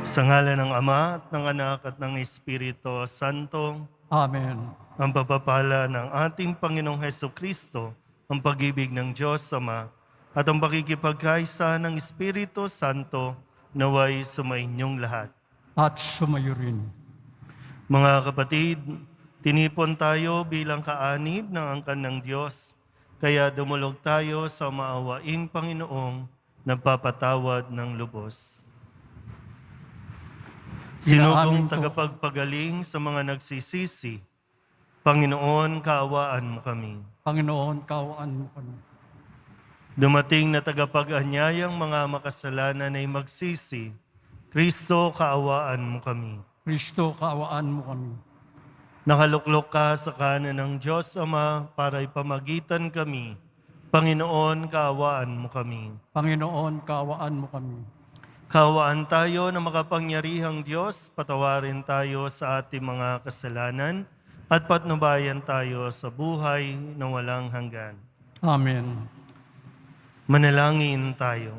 Sa ngalan ng Ama at ng Anak at ng Espiritu Santo, Amen. ang pagpapala ng ating Panginoong Hesukristo, ang pag-ibig ng Diyos Ama, at ang pakikipagkaisa ng Espiritu Santo naway sumainyong lahat. At sumayo rin. Mga kapatid, tinipon tayo bilang kaanib ng angkan ng Diyos, kaya dumulog tayo sa maawaing Panginoong nagpapatawad ng lubos. Sinugong tagapagpagaling sa mga nagsisisi, Panginoon, kaawaan mo kami. Panginoon, kaawaan mo kami. Dumating na tagapag-anyayang mga makasalanan ay magsisi, Kristo, kaawaan mo kami. Kristo, kaawaan mo kami. Nakaluklok ka sa kanan ng Diyos Ama para ipamagitan kami. Panginoon, kaawaan mo kami. Panginoon, kaawaan mo kami. Kaawaan tayo na makapangyarihang Diyos, patawarin tayo sa ating mga kasalanan at patnubayan tayo sa buhay na walang hanggan. Amen. Manalangin tayo.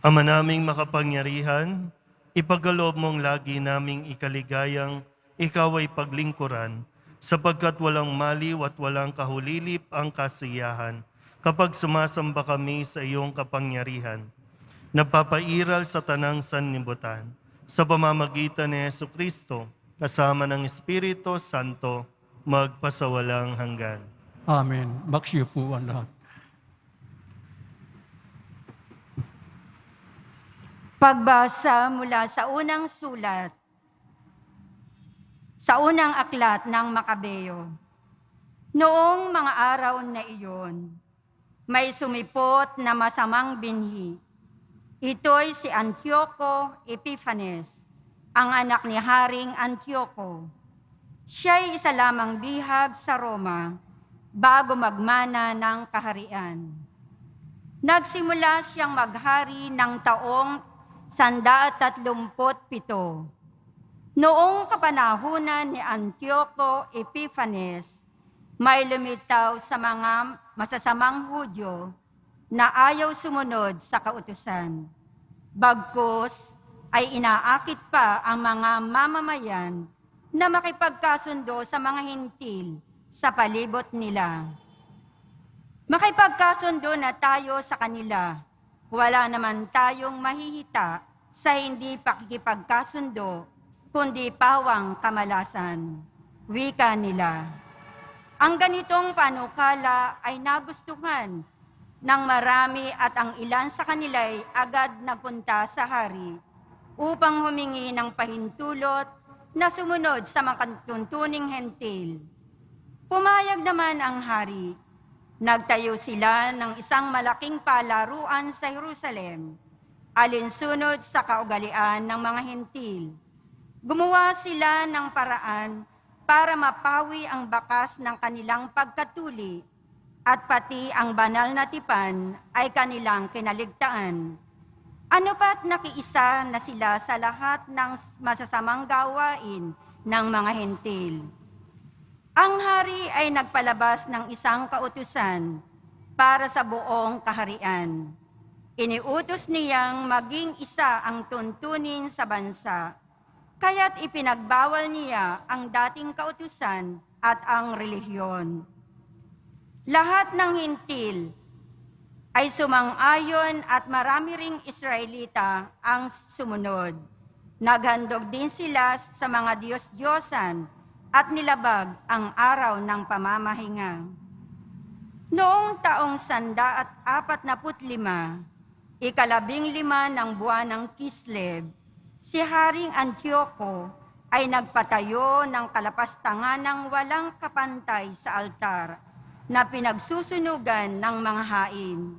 Ama naming makapangyarihan, ipagkaloob mong lagi naming ikaligayang ikaw ay paglingkuran, sapagkat walang maliw at walang kahulilip ang kasiyahan kapag sumasamba kami sa iyong kapangyarihan. Nagpapairal sa tanang sanlibutan sa pamamagitan ni Jesucristo kasama ng Espiritu Santo magpasawalang hanggan. Amen. Magsiyupo po ang lahat. Pagbasa mula sa unang sulat, sa unang aklat ng Makabeo. Noong mga araw na iyon, may sumipot na masamang binhi. Ito'y si Antioco Epiphanes, ang anak ni Haring Antioco. Siya'y isa lamang bihag sa Roma bago magmana ng kaharian. Nagsimula siyang maghari ng taong 137. Noong kapanahunan ni Antioco Epiphanes, may lumitaw sa mga masasamang Hudyo na ayaw sumunod sa kautusan. Bagkus ay inaakit pa ang mga mamamayan na makipagkasundo sa mga hintil sa palibot nila. Makipagkasundo na tayo sa kanila. Wala naman tayong mahihita sa hindi pakikipagkasundo, kundi pawang kamalasan. Wika nila. Ang ganitong panukala ay nagustuhan ng marami at ang ilan sa kanila'y agad napunta sa hari upang humingi ng pahintulot na sumunod sa mga tuntuning hentil. Pumayag naman ang hari. Nagtayo sila ng isang malaking palaruan sa Jerusalem, alinsunod sa kaugalian ng mga hentil. Gumawa sila ng paraan para mapawi ang bakas ng kanilang pagkatuli at pati ang banal na tipan ay kanilang kinaligtaan. Ano pa't nakiisa na sila sa lahat ng masasamang gawain ng mga hentil. Ang hari ay nagpalabas ng isang kautusan para sa buong kaharian. Iniutos niyang maging isa ang tuntunin sa bansa, kaya't ipinagbawal niya ang dating kautusan at ang relihiyon. Lahat ng hintil ay sumang-ayon at marami ring Israelita ang sumunod. Naghandog din sila sa mga Diyos-Diyosan at nilabag ang araw ng pamamahinga. Noong taong 145, ikalabing-lima ng buwan ng Kislev, si Haring Antioco ay nagpatayo ng kalapastangan ng walang kapantay sa altar na pinagsusunugan ng mga hain.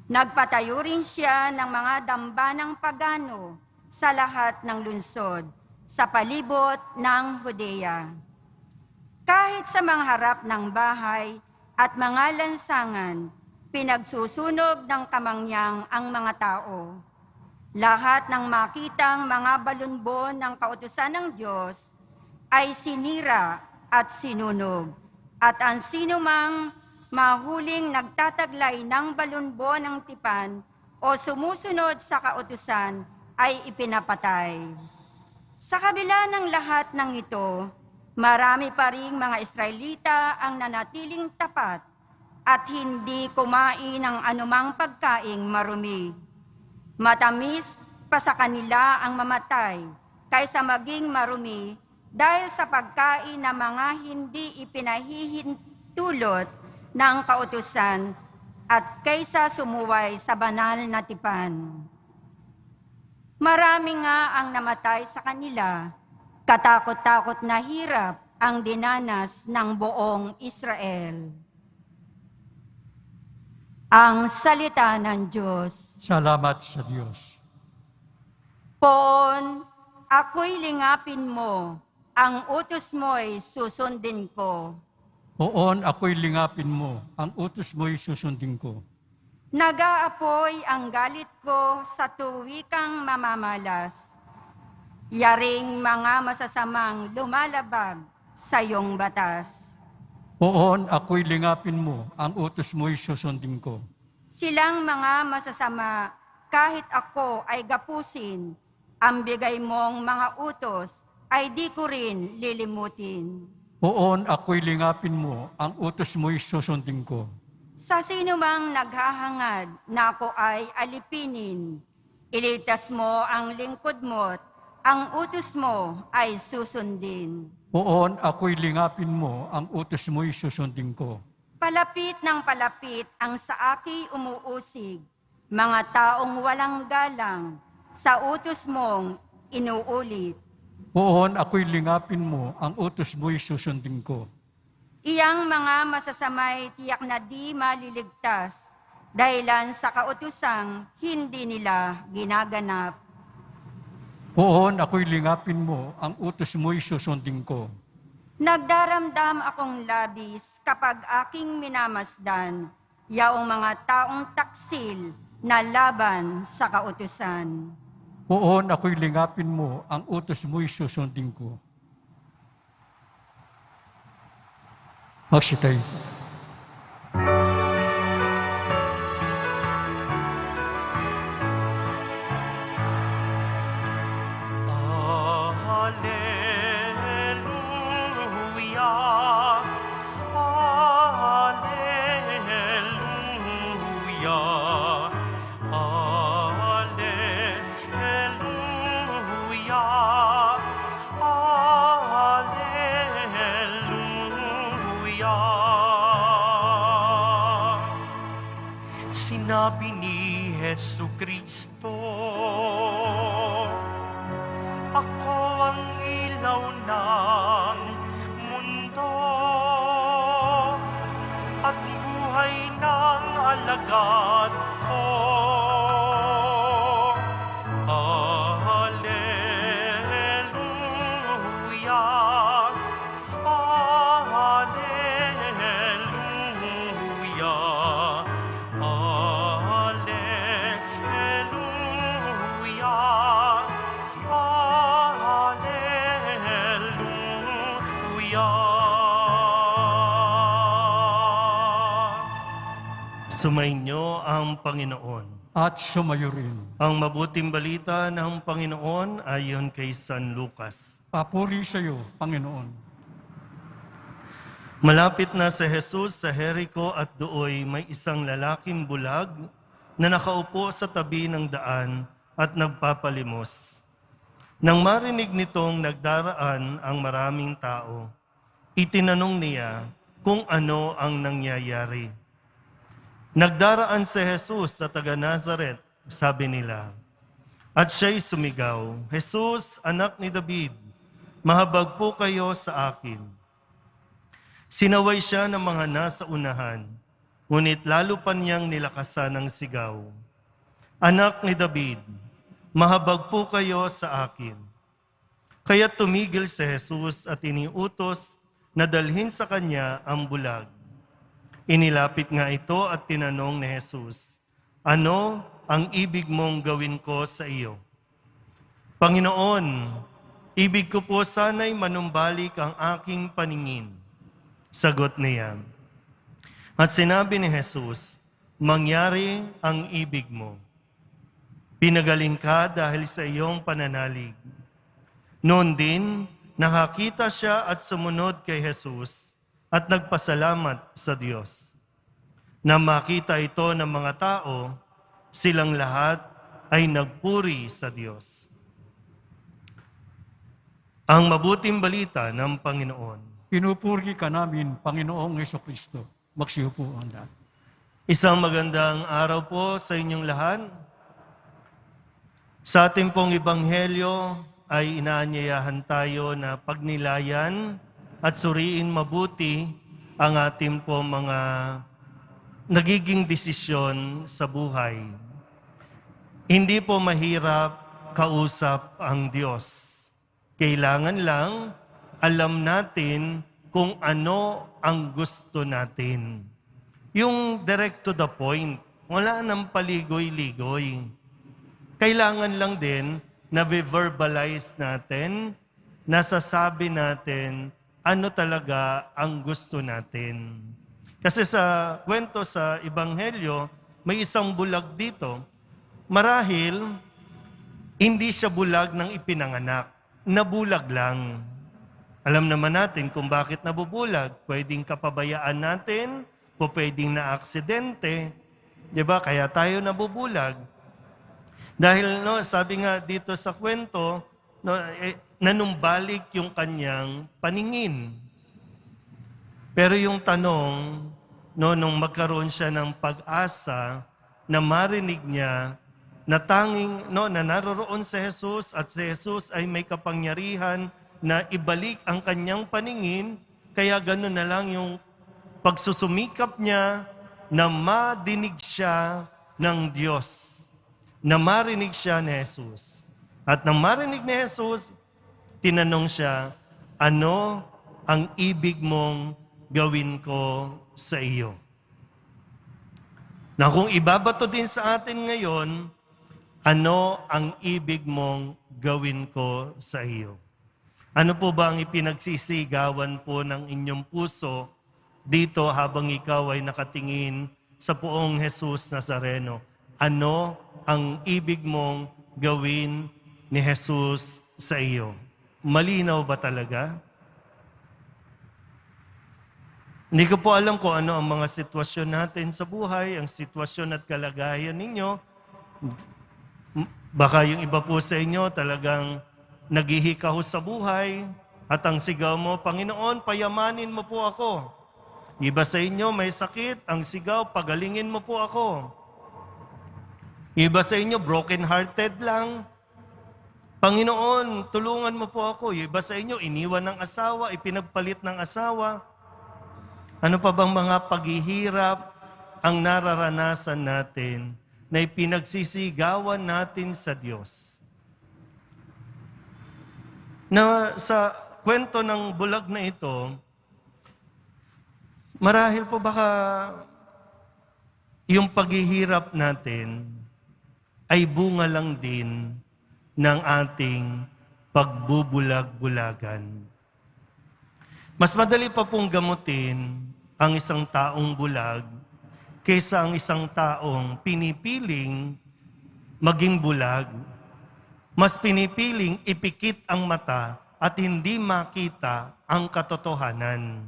Nagpatayo rin siya ng mga dambanang pagano sa lahat ng lungsod, sa palibot ng Judea. Kahit sa mga harap ng bahay at mga lansangan, pinagsusunog ng kamangyang ang mga tao. Lahat ng makitang mga balunbo ng kautusan ng Diyos ay sinira at sinunog. At ang sinumang mahuling nagtataglay ng balunbo ng tipan o sumusunod sa kautusan ay ipinapatay. Sa kabila ng lahat ng ito, marami pa ring mga Israelita ang nanatiling tapat at hindi kumain ng anumang pagkaing marumi. Matamis pa sa kanila ang mamatay kaysa maging marumi dahil sa pagkain ng mga hindi ipinahihintulot ng kautusan at kaysa sumuway sa banal na tipan. Marami nga ang namatay sa kanila, katakot-takot na hirap ang dinanas ng buong Israel. Ang salita ng Diyos. Salamat sa Diyos. Poon, ako'y lingapin mo, ang utos mo'y susundin ko. Poon, ako'y lingapin mo, ang utos mo'y susundin ko. Nag-aapoy ang galit ko sa tuwikang mamamalas. Yaring mga masasamang lumalabag sa iyong batas. Poon, ako'y lingapin mo, ang utos mo'y susundin ko. Silang mga masasama, kahit ako ay gapusin, ang bigay mong mga utos ay di ko rin lilimutin. Poon, ako'y lingapin mo, ang utos mo'y susundin ko. Sa sino mang naghahangad na ako ay alipinin, ilitas mo ang lingkod mo't ang utos mo ay susundin. Poon, ako'y lingapin mo, ang utos mo'y susundin ko. Palapit ng palapit ang sa aki umuusig, mga taong walang galang, sa utos mong inuulit. Poon, ako'y lingapin mo, ang utos mo'y susundin ko. Iyang mga masasamay tiyak na di maliligtas, dahilan sa kautusang hindi nila ginaganap. Poon, ako'y lingapin mo, ang utos mo'y susundin ko. Nagdaramdam akong labis kapag aking minamasdan, yaong mga taong taksil na laban sa kautusan. Poon, ako'y lingapin mo, ang utos mo'y susundin ko. Magsitay. Hallelujah, hallelujah, hallelujah, hallelujah. Sinabi ni Jesucristo, ako ang ilaw ng mundo at buhay ng alagad ko. Hallelujah, hallelujah, hallelujah, hallelujah. Sumainyo ang Panginoon. At sumayo rin. Ang mabuting balita ng Panginoon ayon kay San Lucas. Papuri sa iyo, Panginoon. Malapit na si Jesus sa Jericho at dooy may isang lalaking bulag na nakaupo sa tabi ng daan at nagpapalimos. Nang marinig nitong nagdaraan ang maraming tao, itinanong niya kung ano ang nangyayari. Nagdaraan si Jesus sa taga Nazaret, sabi nila. At siya'y sumigaw, Jesus, anak ni David, mahabag po kayo sa akin. Sinaway siya ng mga nasa unahan, ngunit lalo pa niyang nilakasan ng sigaw. Anak ni David, mahabag po kayo sa akin. Kaya tumigil si Jesus at iniutos na dalhin sa kanya ang bulag. Inilapit nga ito at tinanong ni Jesus, ano ang ibig mong gawin ko sa iyo? Panginoon, ibig ko po sana'y manumbalik ang aking paningin. Sagot niya. At sinabi ni Jesus, mangyari ang ibig mo. Pinagaling ka dahil sa iyong pananalig. Noon din, nakakita siya at sumunod kay Jesus at nagpasalamat sa Diyos. Nang makita ito ng mga tao, silang lahat ay nagpuri sa Diyos. Ang mabuting balita ng Panginoon. Pinupuri ka namin, Panginoong Hesukristo. Magsiupo ang lahat. Isang magandang araw po sa inyong lahat. Sa ating pong Ebanghelyo ay inaanyayahan tayo na pagnilayan at suriin mabuti ang ating po mga nagiging desisyon sa buhay. Hindi po mahirap kausap ang Diyos. Kailangan lang alam natin kung ano ang gusto natin. Yung direct to the point, wala nang paligoy-ligoy. Kailangan lang din na verbalize natin, nasasabi natin ano talaga ang gusto natin. Kasi sa kwento sa Ebanghelyo, may isang bulag dito. Marahil, hindi siya bulag ng ipinanganak. Nabulag lang. Alam naman natin kung bakit nabubulag. Pwedeng kapabayaan natin, o pwedeng na aksidente. Diba? Kaya tayo nabubulag. Dahil sabi nga dito sa kwento, nanumbalik yung kanyang paningin. Pero yung tanong, nung magkaroon siya ng pag-asa na marinig niya na tanging na naroroon si Jesus at si Jesus ay may kapangyarihan na ibalik ang kanyang paningin, kaya gano'n na lang yung pagsusumikap niya na madinig siya ng Diyos. Na marinig siya ni Jesus. At nang marinig ni Jesus, tinanong siya, ano ang ibig mong gawin ko sa iyo? Na kung ibabato din sa atin ngayon, ano ang ibig mong gawin ko sa iyo? Ano po ba ang ipinagsisigawan po ng inyong puso dito habang ikaw ay nakatingin sa poong Jesus Nazareno? Ano ang ibig mong gawin ni Jesus sa iyo? Malinaw ba talaga? Hindi ko po alam kung ano ang mga sitwasyon natin sa buhay, ang sitwasyon at kalagayan ninyo. Baka yung iba po sa inyo talagang naghihikaho sa buhay at ang sigaw mo, Panginoon, payamanin mo po ako. Iba sa inyo may sakit, ang sigaw, pagalingin mo po ako. Iba sa inyo, broken-hearted lang. Panginoon, tulungan mo po ako. Iba sa inyo, iniwan ng asawa, ipinagpalit ng asawa. Ano pa bang mga paghihirap ang nararanasan natin na ipinagsisigawan natin sa Diyos? Na sa kwento ng bulag na ito, marahil po baka yung paghihirap natin ay bunga lang din ng ating pagbubulag-bulagan. Mas madali pa pong gamutin ang isang taong bulag kaysa ang isang taong pinipiling maging bulag. Mas pinipiling ipikit ang mata at hindi makita ang katotohanan.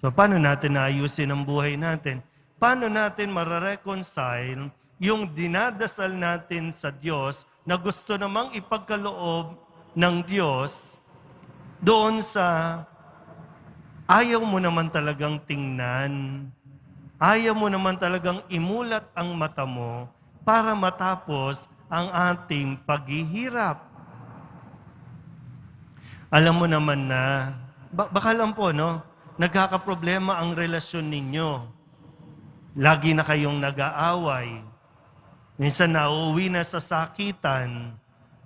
So paano natin naayusin ang buhay natin? Paano natin marareconcile yung dinadasal natin sa Diyos na gusto namang ipagkaloob ng Diyos doon sa ayaw mo naman talagang tingnan, ayaw mo naman talagang imulat ang mata mo para matapos ang ating paghihirap. Alam mo naman na, baka lang po, nagkakaproblema ang relasyon ninyo. Lagi na kayong nag-aaway. Minsan nauuwi na sa sakitan.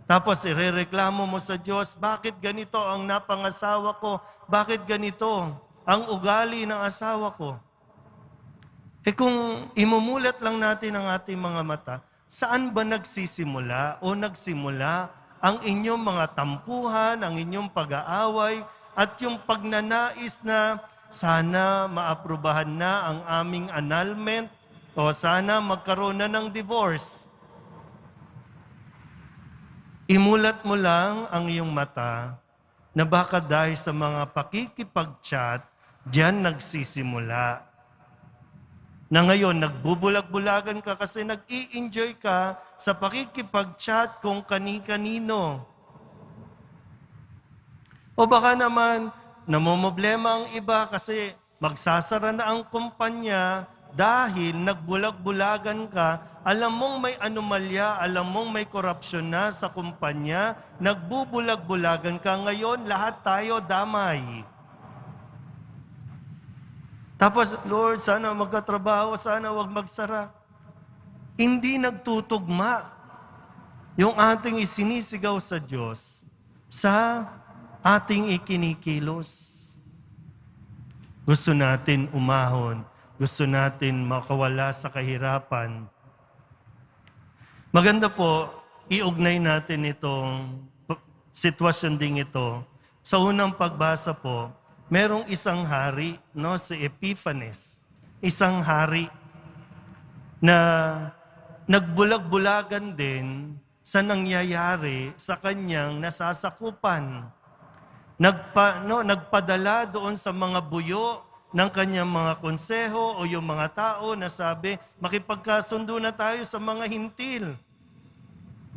Tapos irereklamo mo sa Diyos, bakit ganito ang napangasawa ko? Bakit ganito ang ugali ng asawa ko? Kung imumulat lang natin ang ating mga mata, saan ba nagsisimula o nagsimula ang inyong mga tampuhan, ang inyong pag-aaway, at yung pagnanais na sana maaprubahan na ang aming annulment, O sana magkaroon na ng divorce. Imulat mo lang ang iyong mata na baka dahil sa mga pakikipag-chat, diyan nagsisimula. Na ngayon, nagbubulag-bulagan ka kasi nag-i-enjoy ka sa pakikipag-chat kung kani-kanino. O baka naman, namomblema ang iba kasi magsasara na ang kumpanya dahil nagbulag-bulagan ka, alam mong may anomalya, alam mong may korupsyon na sa kumpanya, nagbubulag-bulagan ka ngayon, lahat tayo damay. Tapos, Lord, sana magkatrabaho, sana wag magsara. Hindi nagtutugma yung ating isinisigaw sa Diyos sa ating ikinikilos. Gusto natin umahon, gusto natin makawala sa kahirapan. Maganda po, iugnay natin itong sitwasyon ding ito. Sa unang pagbasa po, merong isang hari, no, si Epiphanes, isang hari na nagbulag-bulagan din sa nangyayari sa kanyang nasasakupan. Nagpadala doon sa mga buyo ng kanyang mga konseho o yung mga tao na sabi, makipagkasundo na tayo sa mga hintil.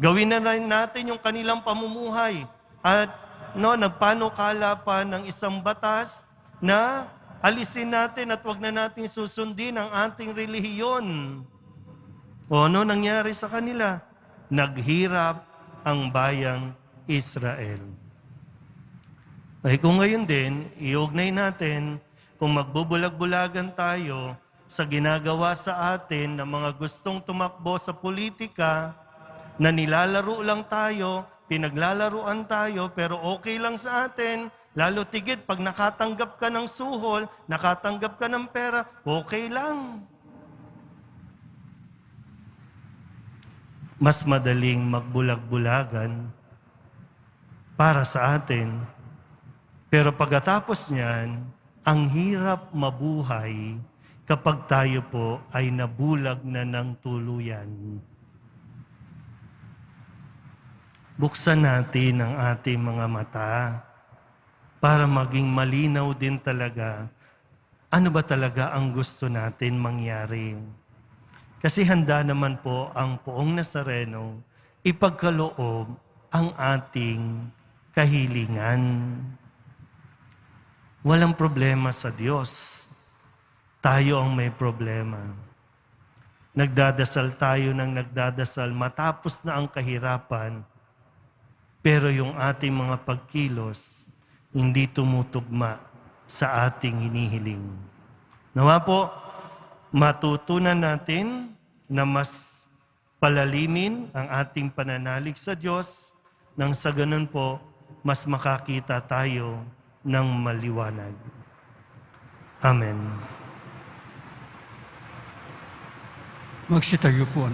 Gawin na rin natin yung kanilang pamumuhay. At nagpanukala pa ng isang batas na alisin natin at wag na natin susundin ang ating relihiyon. O ano nangyari sa kanila? Naghirap ang bayang Israel. Ay kung ngayon din, iugnay natin kung magbubulag-bulagan tayo sa ginagawa sa atin ng mga gustong tumakbo sa politika na nilalaro lang tayo, pinaglalaruan tayo, pero okay lang sa atin, lalo tigit pag nakatanggap ka ng suhol, nakatanggap ka ng pera, okay lang. Mas madaling magbulag-bulagan para sa atin. Pero pagkatapos niyan, ang hirap mabuhay kapag tayo po ay nabulag na ng tuluyan. Buksan natin ang ating mga mata para maging malinaw din talaga ano ba talaga ang gusto natin mangyari. Kasi handa naman po ang Poong Nazareno ipagkaloob ang ating kahilingan. Walang problema sa Diyos. Tayo ang may problema. Nagdadasal tayo ng nagdadasal matapos na ang kahirapan, pero yung ating mga pagkilos hindi tumutugma sa ating hinihiling. Nawa po, matutunan natin na mas palalimin ang ating pananalig sa Diyos nang sa ganun po, mas makakita tayo ng maliwanag. Amen. Magsitayo po.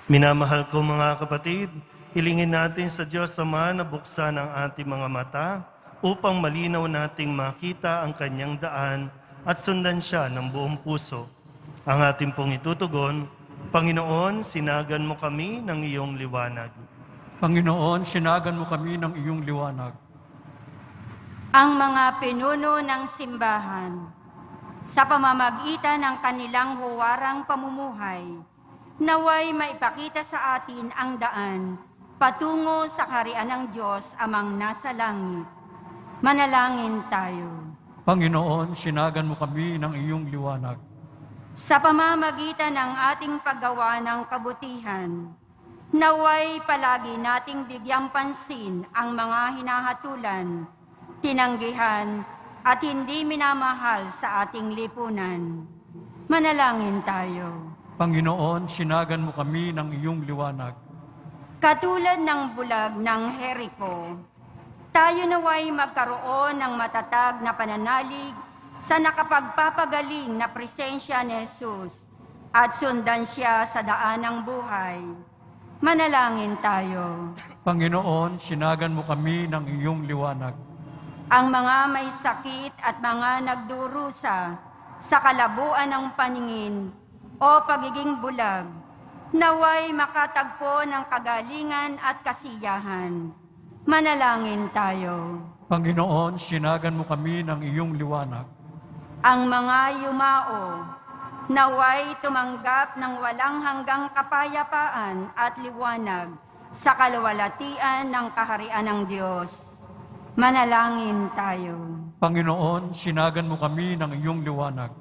Minamahal ko mga kapatid, hilingin natin sa Diyos Ama na buksan ang ating mga mata upang malinaw nating makita ang kanyang daan at sundan siya ng buong puso. Ang ating pong itutugon, Panginoon, sinagan mo kami ng iyong liwanag. Panginoon, sinagan mo kami ng iyong liwanag. Ang mga pinuno ng simbahan, sa pamamagitan ng kanilang huwarang pamumuhay, naway maipakita sa atin ang daan patungo sa kaharian ng Diyos amang nasa langit. Manalangin tayo. Panginoon, sinagan mo kami ng iyong liwanag. Sa pamamagitan ng ating paggawa ng kabutihan, naway palagi nating bigyang pansin ang mga hinahatulan, tinanggihan, at hindi minamahal sa ating lipunan. Manalangin tayo. Panginoon, sinagan mo kami ng iyong liwanag. Katulad ng bulag ng Jericho, tayo naway magkaroon ng matatag na pananalig sa nakapagpapagaling na presensya ni Jesus at sundan siya sa daan ng buhay. Manalangin tayo. Panginoon, sinagan mo kami ng iyong liwanag. ang mga may sakit at mga nagdurusa sa kalabuan ng paningin o pagiging bulag, naway makatagpo ng kagalingan at kasiyahan. Manalangin tayo. Panginoon, sinagan mo kami ng iyong liwanag. Ang mga yumao, naway tumanggap ng walang hanggang kapayapaan at liwanag sa kaluwalhatian ng kaharian ng Diyos. Manalangin tayo. Panginoon, sinagan mo kami ng iyong liwanag.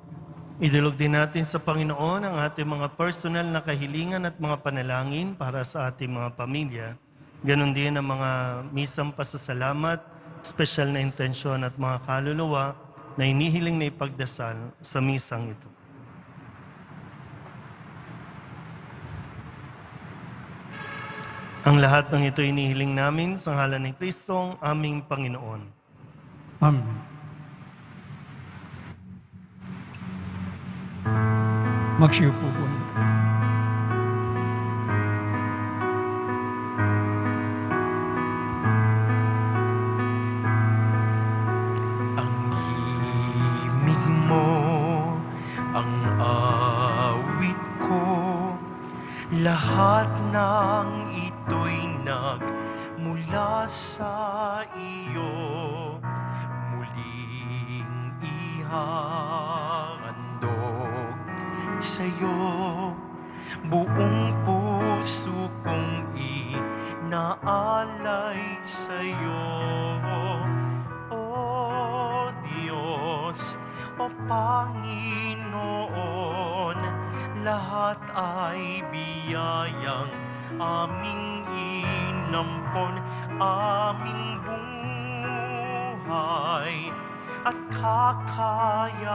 Idulog din natin sa Panginoon ang ating mga personal na kahilingan at mga panalangin para sa ating mga pamilya. Ganon din ang mga misang pasasalamat, espesyal na intensyon at mga kaluluwa na inihiling na ipagdasal sa misang ito. Ang lahat ng ito inihiling namin sa ngalan ni Kristong aming Panginoon. Amen. Magsiupo po. Ang himig mo, ang awit ko, lahat ng ito'y nagmula sa iyo. Muling ihahandog sa'yo, buong puso kong inaalay sa'yo. O Diyos, o Panginoon, lahat ay biyayang aming inampon, aming buhay at kakayahan.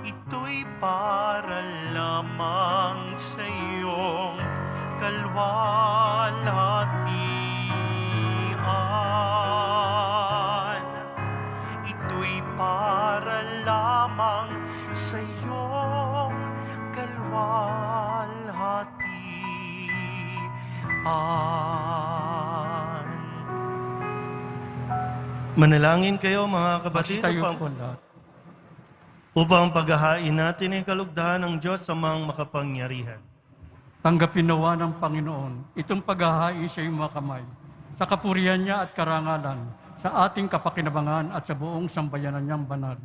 Ito'y para lamang sa iyong kalwalhatian. Ito'y para lamang sa iyong kalwalhatian. Manalangin kayo mga kapatid Magstayo po lahat. upang paghahain natin ay kalugdahan ng Diyos sa mga makapangyarihan. Tanggapin nawa ng Panginoon itong paghahain sa iyong mga kamay, sa kapurihan niya at karangalan, sa ating kapakinabangan at sa buong sambayanan niyang banal.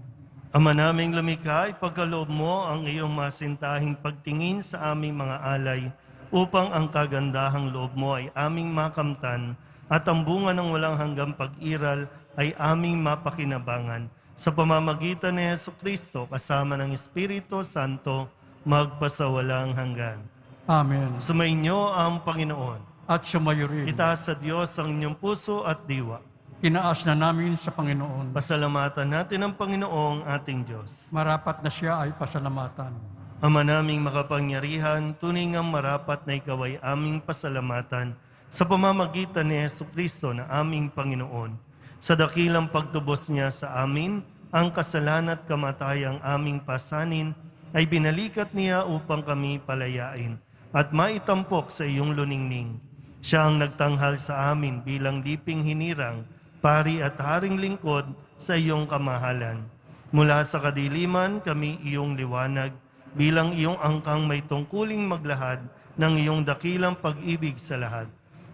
Ama naming lumikha, ipagkaloob mo ang iyong masintahing pagtingin sa aming mga alay upang ang kagandahang loob mo ay aming makamtan at ang bunga ng walang hanggang pag-iral ay aming mapakinabangan. Sa pamamagitan ni Jesucristo kasama ng Espiritu Santo, magpasawalang hanggan. Amen. Sumainyo ang Panginoon. At sumayo rin. Itaas sa Diyos ang inyong puso at diwa. Inaas na namin sa Panginoon. Pasalamatan natin ang Panginoong ating Diyos. Marapat na siya ay pasalamatan. Ama naming makapangyarihan, tunay ngang marapat na ikaw ay aming pasalamatan sa pamamagitan ni Jesucristo na aming Panginoon. Sa dakilang pagtubos niya sa amin, ang kasalanan at kamatayang aming pasanin ay binalikat niya upang kami palayain at maitampok sa iyong luningning. Siya ang nagtanghal sa amin bilang liping hinirang, pari at haring lingkod sa iyong kamahalan. Mula sa kadiliman, kami iyong liwanag, bilang iyong angkang may tungkuling maglahad ng iyong dakilang pag-ibig sa lahat.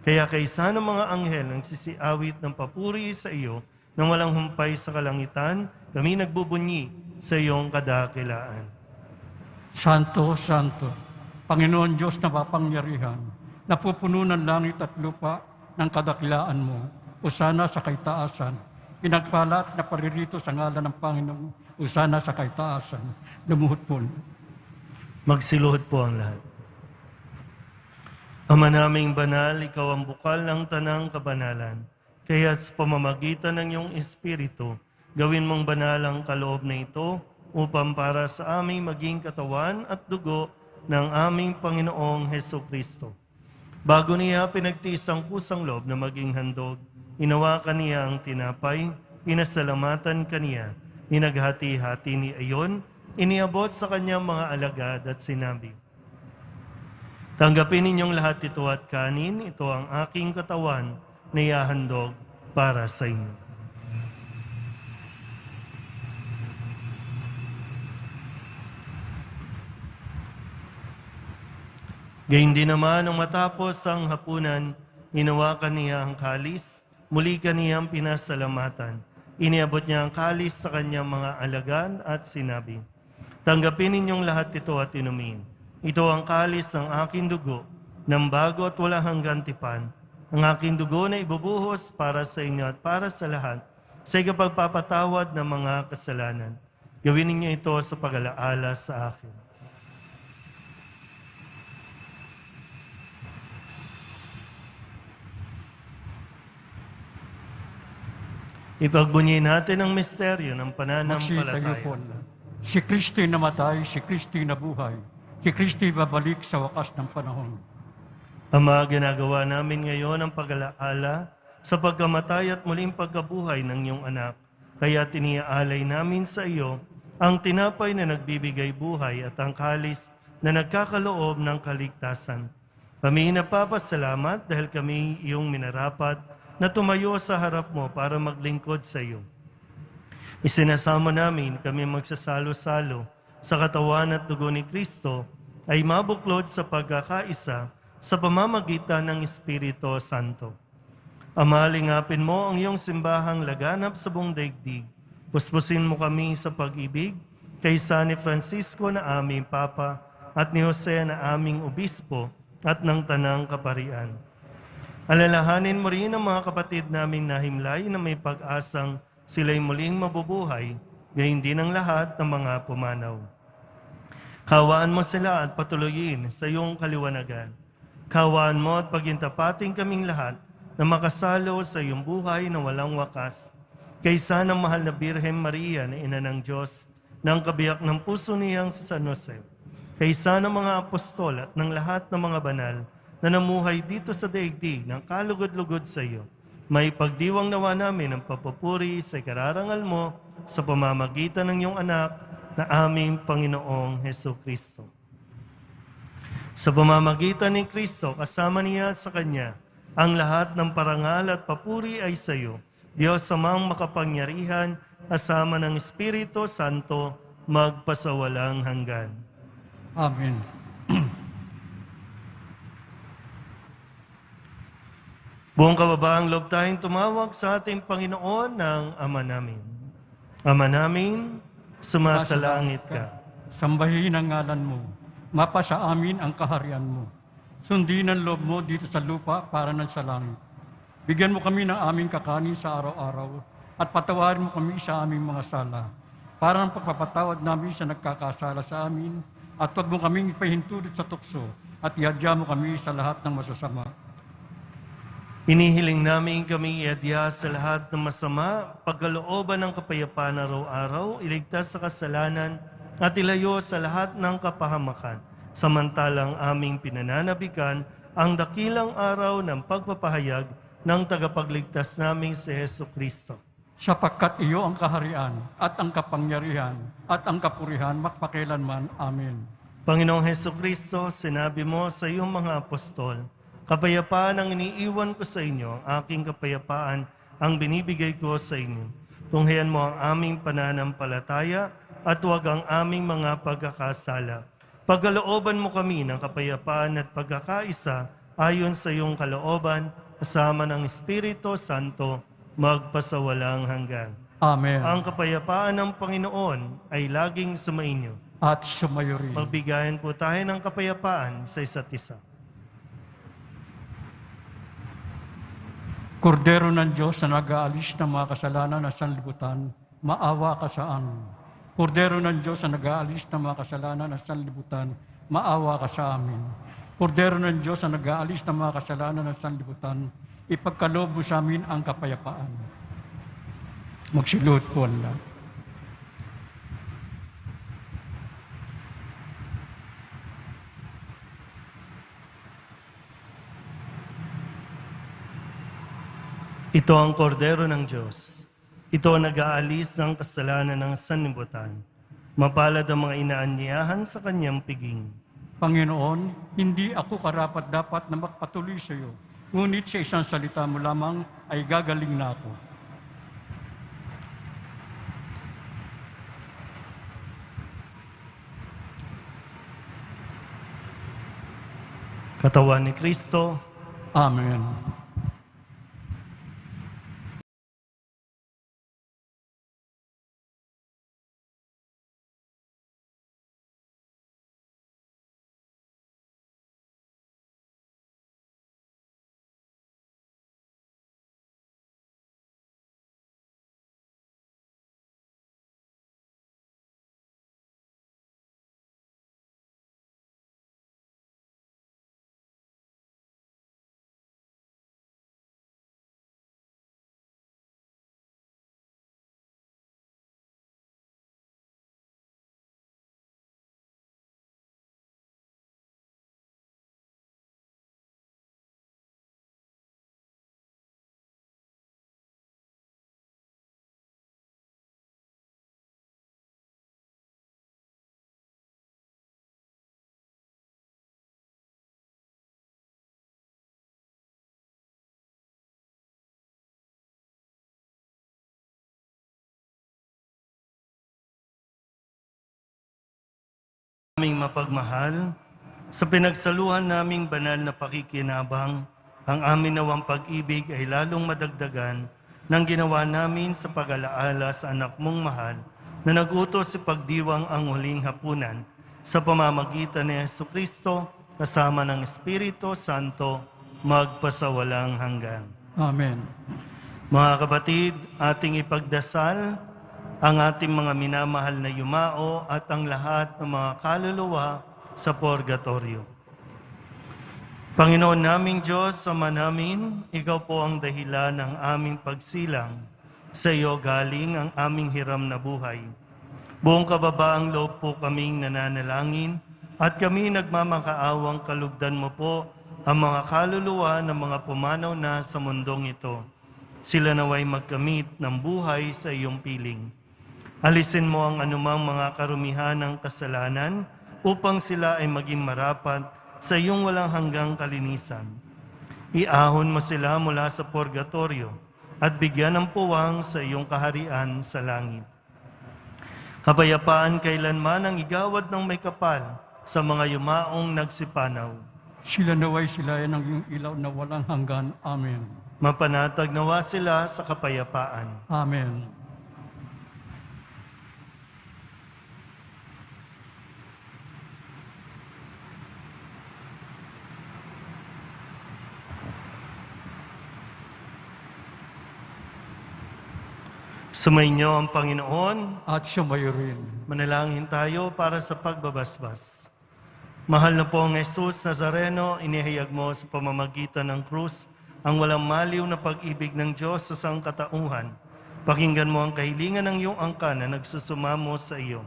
Kaya kaysa ng mga anghel ang sisiawit ng papuri sa iyo, nang walang humpay sa kalangitan, kami nagbubunyi sa iyong kadakilaan. Santo, Santo, Panginoon Diyos na mapangyarihan, napupuno ng langit at lupa ng kadakilaan mo, usana sa kaitaasan, pinagpala at naparirito sa ngalan ng Panginoon, usana sa kaitaasan, lumuhod po. Magsiluhod po ang lahat. Ama naming banal, ikaw ang bukal ng tanang kabanalan. Kaya't sa pamamagitan ng iyong Espiritu, gawin mong banal ang kaloob na ito upang para sa aming maging katawan at dugo ng aming Panginoong Hesukristo. Bago niya pinagtiis ang kusang loob na maging handog, inawakan niya ang tinapay, pinasalamatan kaniya, inaghati-hati ni ayon, iniabot sa kanyang mga alagad at sinabi, tanggapin ninyong lahat ito at kanin, ito ang aking katawan na ihahandog para sa inyo. Gayun din naman, nung matapos ang hapunan, hinawakan niya ang kalis, muli kaniyang pinasalamatan. Iniabot niya ang kalis sa kanyang mga alagan at sinabi, "Tanggapin ninyong lahat ito at inumin. Ito ang kalis ng aking dugo, ng bago at walang hanggang tipan. Ang aking dugo na ibubuhos para sa inyo at para sa lahat, sa ikapagpapatawad ng mga kasalanan. Gawin ninyo ito sa pag-alaala sa akin." Ipagbunyi natin ang misteryo ng Magsitayo pananampalataya. po. Si Kristo'y namatay, si Kristo'y nabuhay. Si Kristo'y babalik sa wakas ng panahon. Ama, ginagawa namin ngayon ang pag-alaala sa pagkamatay at muling pagkabuhay ng iyong anak. Kaya tiniaalay namin sa iyo ang tinapay na nagbibigay buhay at ang kalis na nagkakaloob ng kaligtasan. Kami napapasalamat dahil kami iyong minarapat na tumayo sa harap mo para maglingkod sa iyo. Isinasama namin kami magsasalo-salo sa katawan at dugo ni Kristo ay mabuklod sa pagkakaisa sa pamamagitan ng Espiritu Santo. Ama, lingapin mo ang iyong simbahang laganap sa buong daigdig. Puspusin mo kami sa pag-ibig kaysa ni Francisco na aming Papa at ni Jose na aming Obispo at ng Tanang Kaparian. Alalahanin mo rin ang mga kapatid naming nahimlay na may pag-asang sila'y muling mabubuhay, gayon din ang lahat ng mga pumanaw. Kawaan mo sila at patuloyin sa iyong kaliwanagan. Kawaan mo at pagintapating kaming lahat na makasalo sa iyong buhay na walang wakas. Kaysa ng mahal na Birhen Maria na Ina ng Diyos, ng kabiyak ng puso niyang si San Jose, kaysa ng mga apostol at ng lahat ng mga banal na namuhay dito sa daigdig ng kalugod-lugod sa iyo, may pagdiwang nawa namin ang papupuri sa kararangal mo sa pamamagitan ng iyong anak na aming Panginoong Heso Kristo. Sa pamamagitan ni Kristo, kasama niya sa Kanya, ang lahat ng parangal at papuri ay sa iyo, Diyos amang makapangyarihan, kasama ng Espiritu Santo, magpasawalang hanggan. Amen. Buong kababaang loob tayong tumawag sa ating Panginoon ng Ama namin. Ama namin, sumasalangit ka. Sambahin ang ngalan mo. Mapasa amin ang kaharian mo. Sundin ang loob mo dito sa lupa para ng sa langit. Bigyan mo kami ng aming kakanin sa araw-araw at patawarin mo kami sa aming mga sala. Para ng pagpapatawad namin sa nagkakasala sa amin at huwag mo kaming ipahintulot sa tukso at iadya mo kami sa lahat ng masasama. Hinihiling namin kami iadya sa lahat ng masama, pagkalooban ng kapayapaan araw-araw, iligtas sa kasalanan at ilayo sa lahat ng kapahamakan. Samantalang aming pinananabikan ang dakilang araw ng pagpapahayag ng tagapagligtas naming si Heso Kristo. Sapagkat iyo ang kaharian at ang kapangyarihan at ang kapurihan magpakilanman. Amen. Panginoong Heso Kristo, sinabi mo sa iyong mga apostol, "Kapayapaan ang iniiwan ko sa inyo, aking kapayapaan ang binibigay ko sa inyo. Tunghayan mo ang aming pananampalataya at huwag ang aming mga pagkakasala. Pagkalooban mo kami ng kapayapaan at pagkakaisa ayon sa iyong kalooban, kasama ng Espiritu Santo, magpasawalang hanggan." Amen. Ang kapayapaan ng Panginoon ay laging sumainyo. At sumayo rin. Magbigayan po tayo ng kapayapaan sa isa't isa. Kordero ng Diyos na nag-aalis ng mga kasalanan ng sanlibutan, maawa ka sa amin. Kordero ng Diyos na nag-aalis ng mga kasalanan ng sanlibutan, maawa ka sa amin. Kordero ng Diyos na nag-aalis ng mga kasalanan ng sanlibutan, ipagkaloob mo sa amin ang kapayapaan. Magsilot po ang lahat. Ito ang kordero ng Diyos. Ito ang nag-aalis ng kasalanan ng sanlibutan. Mapalad ang mga inaanyayahan sa kanyang piging. Panginoon, hindi ako karapat-dapat na magpatuloy sa iyo, ngunit sa isang salita mo lamang ay gagaling na ako. Katawan ni Kristo. Amen. Aming mapagmahal, sa pinagsaluhan naming banal na pakikinabang, ang amin nawang pag-ibig ay lalong madagdagan ng ginawa namin sa pag-alaala sa anak mong mahal na nagutos si pagdiwang ang huling hapunan sa pamamagitan ni Jesucristo kasama ng Espiritu Santo magpasawalang hanggan. Amen. Mga kapatid, ating ipagdasal ang ating mga minamahal na yumao at ang lahat ng mga kaluluwa sa purgatorio. Panginoon naming Diyos, Ama namin, Ikaw po ang dahilan ng aming pagsilang. Sa iyo galing ang aming hiram na buhay. Buong kababaang loob po kaming nananalangin at kami nagmamakaawang kalugdan mo po ang mga kaluluwa ng mga pumanaw na sa mundong ito. Sila naway magkamit ng buhay sa iyong piling. Alisin mo ang anumang mga karumihan ng kasalanan upang sila ay maging marapat sa iyong walang hanggang kalinisan. Iahon mo sila mula sa purgatorio at bigyan ng puwang sa iyong kaharian sa langit. Kapayapaan kailanman ang igawad ng may kapal sa mga yumaong nagsipanaw. Sila naway sila ng iyong ilaw na walang hanggan. Amen. Mapanatag nawa sila sa kapayapaan. Amen. Sumainyo ang Panginoon. At sumayo rin. Manalangin tayo para sa pagbabasbas. Mahal na pong Jesus Nazareno, inihayag mo sa pamamagitan ng krus ang walang maliw na pag-ibig ng Diyos sa sangkatauhan. Pakinggan mo ang kahilingan ng iyong angkan na nagsusumamo sa iyo.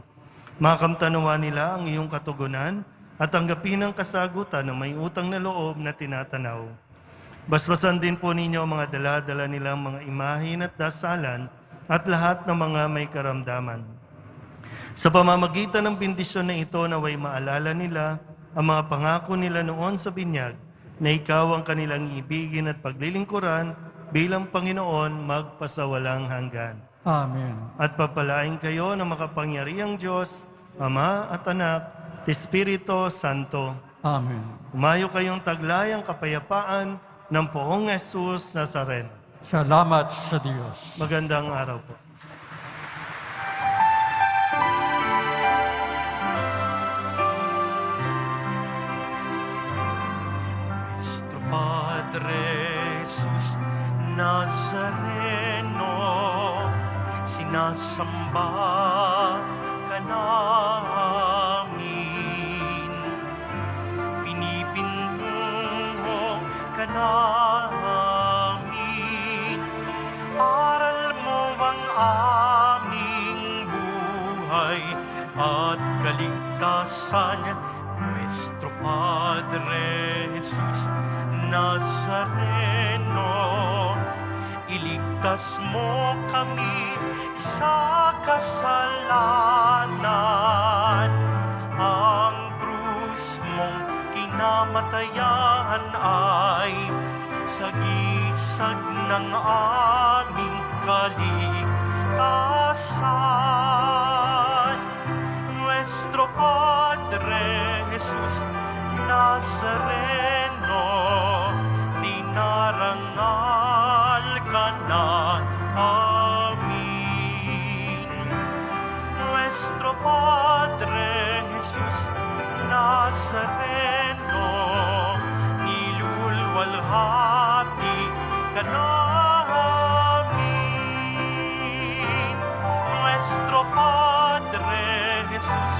Makamtanawa nila ang iyong katugunan at tanggapin ang kasagutan ng may utang na loob na tinatanaw. Basbasan din po ninyo ang mga dala-dala nilang mga imahin at dasalan at lahat ng mga may karamdaman. Sa pamamagitan ng bendisyon na ito, naway maalala nila ang mga pangako nila noon sa binyag na ikaw ang kanilang ibigin at paglilingkuran bilang Panginoon magpasawalang hanggan. Amen. At papalain kayo ng makapangyarihang Diyos, Ama at Anak, at Espiritu Santo. Amen. Umayo kayong taglayang kapayapaan ng Poong Jesus Nazareno. Salamat sa Diyos. Magandang araw po. Cristo Padre Jesus Nazareno, sinasamba ka namin, pinipintungo ka namin, aral mo ang aming buhay at kaligtasan. Nuestro Padre Jesus Nazareno, iligtas mo kami sa kasalanan. Ang krus mong kinamatayan ay sagisag ng aming kaligtasan. Nuestro Padre Jesus Nazareno, dinarangal ka na. Amin. Nuestro Padre Jesus Nazareno, nilulwalhati ka namin. Nuestro Padre Jesus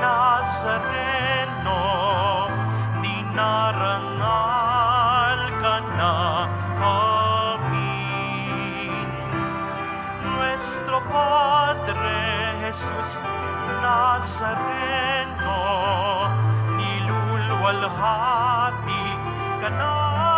Nazareno, dinarangal ka na. Amin. Nuestro Padre Jesus Nazareno, nilulwalhati ka namin.